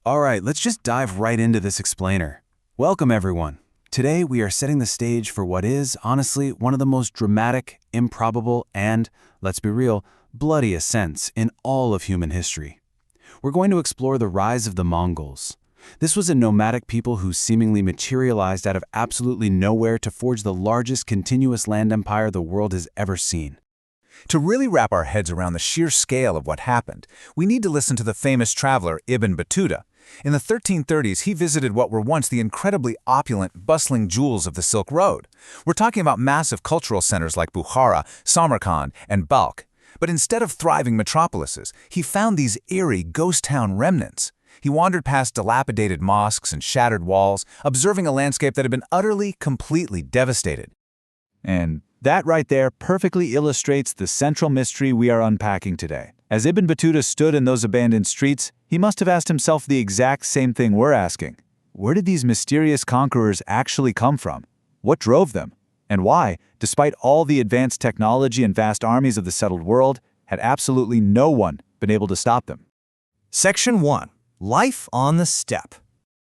All right, let's just dive right into this explainer. Welcome, everyone. Today, we are setting the stage for what is, honestly, one of the most dramatic, improbable, and, let's be real, bloody ascents in all of human history. We're going to explore the rise of the Mongols. This was a nomadic people who seemingly materialized out of absolutely nowhere to forge the largest continuous land empire the world has ever seen. To really wrap our heads around the sheer scale of what happened, we need to listen to the famous traveler Ibn Battuta. In the 1330s, he visited what were once the incredibly opulent, bustling jewels of the Silk Road. We're talking about massive cultural centers like Bukhara, Samarkand, and Balkh. But instead of thriving metropolises, he found these eerie ghost town remnants. He wandered past dilapidated mosques and shattered walls, observing a landscape that had been utterly, completely devastated. And that right there perfectly illustrates the central mystery we are unpacking today. As Ibn Battuta stood in those abandoned streets, he must have asked himself the exact same thing we're asking. Where did these mysterious conquerors actually come from? What drove them? And why, despite all the advanced technology and vast armies of the settled world, had absolutely no one been able to stop them? Section 1. Life on the steppe.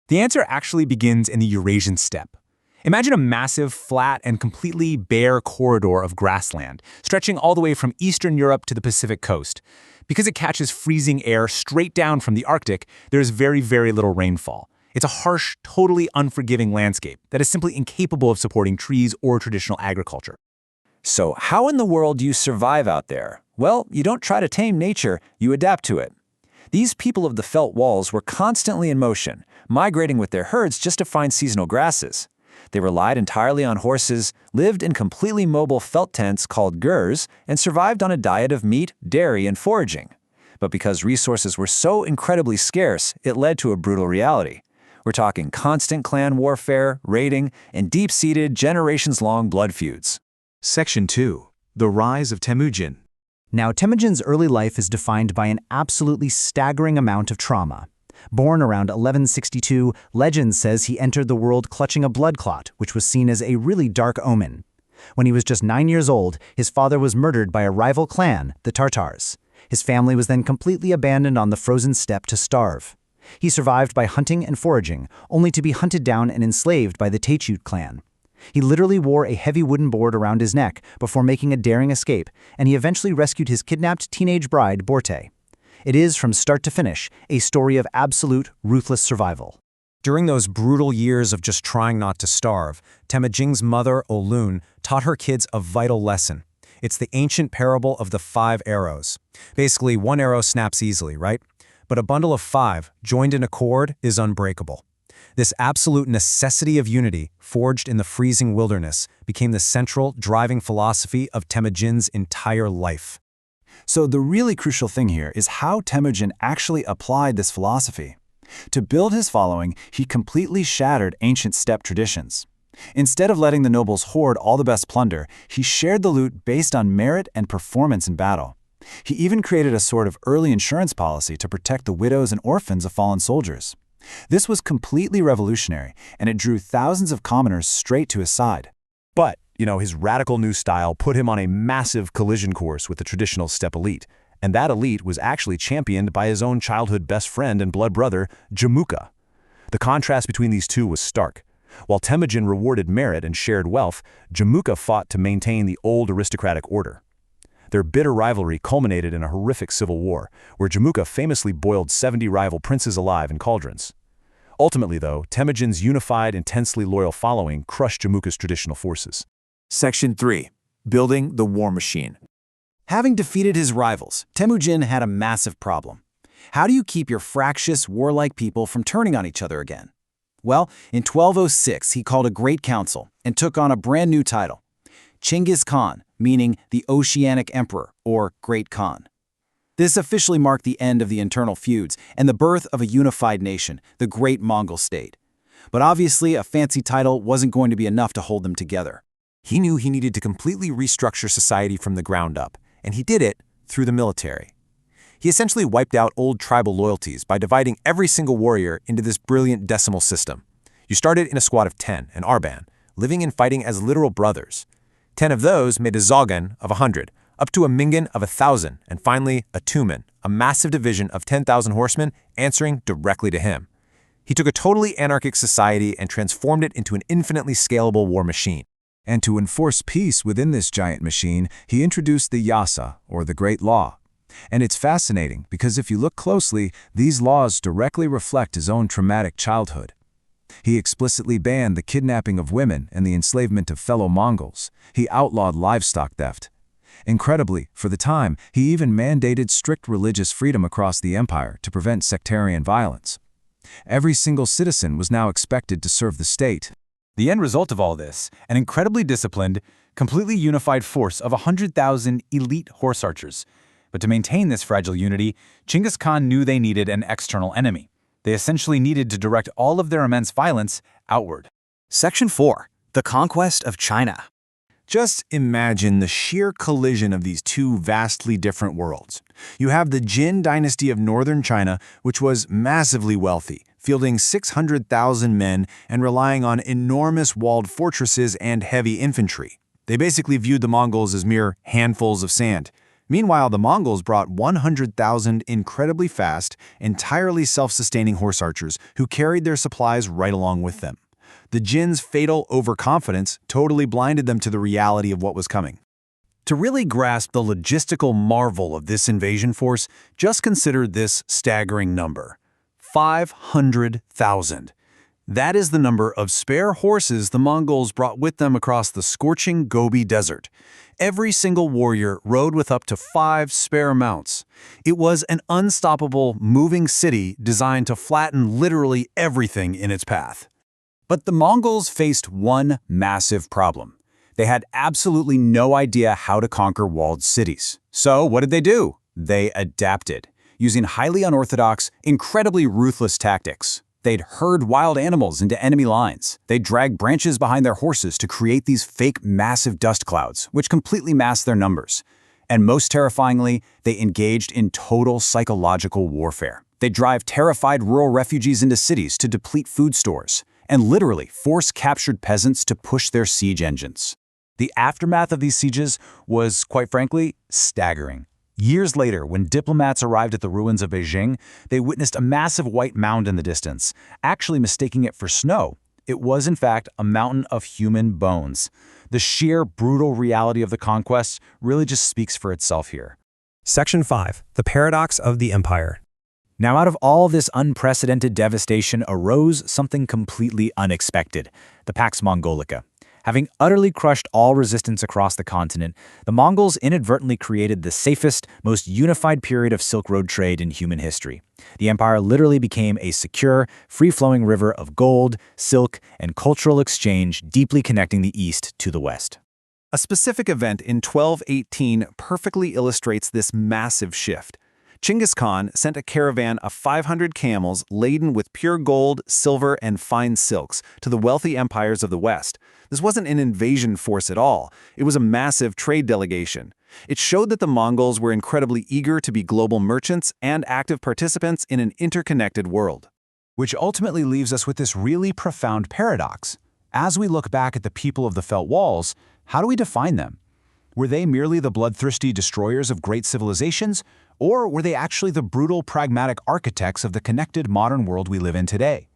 The answer actually begins in the Eurasian steppe. Imagine a massive, flat, and completely bare corridor of grassland, stretching all the way from Eastern Europe to the Pacific coast. Because it catches freezing air straight down from the Arctic, there is very, very little rainfall. It's a harsh, totally unforgiving landscape that is simply incapable of supporting trees or traditional agriculture. So how in the world do you survive out there? Well, you don't try to tame nature, you adapt to it. These people of the felt walls were constantly in motion, migrating with their herds just to find seasonal grasses. They relied entirely on horses, lived in completely mobile felt tents called gurs, and survived on a diet of meat, dairy, and foraging. But because resources were so incredibly scarce, it led to a brutal reality. We're talking constant clan warfare, raiding, and deep-seated, generations-long blood feuds. Section 2. The Rise of Temujin. Now, Temujin's early life is defined by an absolutely staggering amount of trauma. Born around 1162, legend says he entered the world clutching a blood clot, which was seen as a really dark omen. When he was just 9 years old, his father was murdered by a rival clan, the Tartars. His family was then completely abandoned on the frozen steppe to starve. He survived by hunting and foraging, only to be hunted down and enslaved by the Temujin clan. He literally wore a heavy wooden board around his neck before making a daring escape, and he eventually rescued his kidnapped teenage bride, Borte. It is, from start to finish, a story of absolute, ruthless survival. During those brutal years of just trying not to starve, Temujin's mother, Olun, taught her kids a vital lesson. It's the ancient parable of the 5 arrows. Basically, one arrow snaps easily, right? But a bundle of 5, joined in a cord, is unbreakable. This absolute necessity of unity, forged in the freezing wilderness, became the central, driving philosophy of Temujin's entire life. So the really crucial thing here is how Temujin actually applied this philosophy. To build his following, he completely shattered ancient steppe traditions. Instead of letting the nobles hoard all the best plunder, he shared the loot based on merit and performance in battle. He even created a sort of early insurance policy to protect the widows and orphans of fallen soldiers. This was completely revolutionary, and it drew thousands of commoners straight to his side. But, his radical new style put him on a massive collision course with the traditional steppe elite, and that elite was actually championed by his own childhood best friend and blood brother, Jamuka. The contrast between these two was stark. While Temujin rewarded merit and shared wealth, Jamuka fought to maintain the old aristocratic order. Their bitter rivalry culminated in a horrific civil war, where Jamuka famously boiled 70 rival princes alive in cauldrons. Ultimately, though, Temujin's unified, intensely loyal following crushed Jamuka's traditional forces. Section 3. Building the war machine. Having defeated his rivals, Temujin had a massive problem. How do you keep your fractious, warlike people from turning on each other again? Well, in 1206, he called a great council and took on a brand new title, Genghis Khan, meaning the Oceanic Emperor, or Great Khan. This officially marked the end of the internal feuds and the birth of a unified nation, the Great Mongol State. But obviously, a fancy title wasn't going to be enough to hold them together. He knew he needed to completely restructure society from the ground up, and he did it through the military. He essentially wiped out old tribal loyalties by dividing every single warrior into this brilliant decimal system. You started in a squad of 10, an arban, living and fighting as literal brothers. 10 of those made a zogan of 100, up to a Mingan of 1,000, and finally a Tumen, a massive division of 10,000 horsemen answering directly to him. He took a totally anarchic society and transformed it into an infinitely scalable war machine. And to enforce peace within this giant machine, he introduced the Yasa, or the Great Law. And it's fascinating because if you look closely, these laws directly reflect his own traumatic childhood. He explicitly banned the kidnapping of women and the enslavement of fellow Mongols. He outlawed livestock theft. Incredibly, for the time, he even mandated strict religious freedom across the empire to prevent sectarian violence. Every single citizen was now expected to serve the state. The end result of all this, an incredibly disciplined, completely unified force of 100,000 elite horse archers. But to maintain this fragile unity, Genghis Khan knew they needed an external enemy. They essentially needed to direct all of their immense violence outward. Section 4. The Conquest of China. Just imagine the sheer collision of these two vastly different worlds. You have the Jin dynasty of northern China, which was massively wealthy, fielding 600,000 men and relying on enormous walled fortresses and heavy infantry. They basically viewed the Mongols as mere handfuls of sand. Meanwhile, the Mongols brought 100,000 incredibly fast, entirely self-sustaining horse archers who carried their supplies right along with them. The Jin's fatal overconfidence totally blinded them to the reality of what was coming. To really grasp the logistical marvel of this invasion force, just consider this staggering number: 500,000. That is the number of spare horses the Mongols brought with them across the scorching Gobi Desert. Every single warrior rode with up to 5 spare mounts. It was an unstoppable, moving city designed to flatten literally everything in its path. But the Mongols faced one massive problem. They had absolutely no idea how to conquer walled cities. So what did they do? They adapted, using highly unorthodox, incredibly ruthless tactics. They'd herd wild animals into enemy lines. They'd drag branches behind their horses to create these fake massive dust clouds, which completely masked their numbers. And most terrifyingly, they engaged in total psychological warfare. They'd drive terrified rural refugees into cities to deplete food stores, and literally force captured peasants to push their siege engines. The aftermath of these sieges was, quite frankly, staggering. Years later, when diplomats arrived at the ruins of Beijing, they witnessed a massive white mound in the distance, actually mistaking it for snow. It was, in fact, a mountain of human bones. The sheer, brutal reality of the conquest really just speaks for itself here. Section 5. The Paradox of the Empire. Now, out of all this unprecedented devastation arose something completely unexpected: the Pax Mongolica. Having utterly crushed all resistance across the continent, the Mongols inadvertently created the safest, most unified period of Silk Road trade in human history. The empire literally became a secure, free-flowing river of gold, silk, and cultural exchange, deeply connecting the East to the West. A specific event in 1218 perfectly illustrates this massive shift. Genghis Khan sent a caravan of 500 camels laden with pure gold, silver, and fine silks to the wealthy empires of the West. This wasn't an invasion force at all. It was a massive trade delegation. It showed that the Mongols were incredibly eager to be global merchants and active participants in an interconnected world. Which ultimately leaves us with this really profound paradox. As we look back at the people of the Felt Walls, how do we define them? Were they merely the bloodthirsty destroyers of great civilizations, or were they actually the brutal, pragmatic architects of the connected modern world we live in today?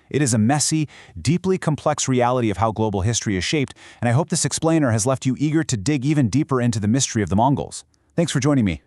It is a messy, deeply complex reality of how global history is shaped, and I hope this explainer has left you eager to dig even deeper into the mystery of the Mongols. Thanks for joining me.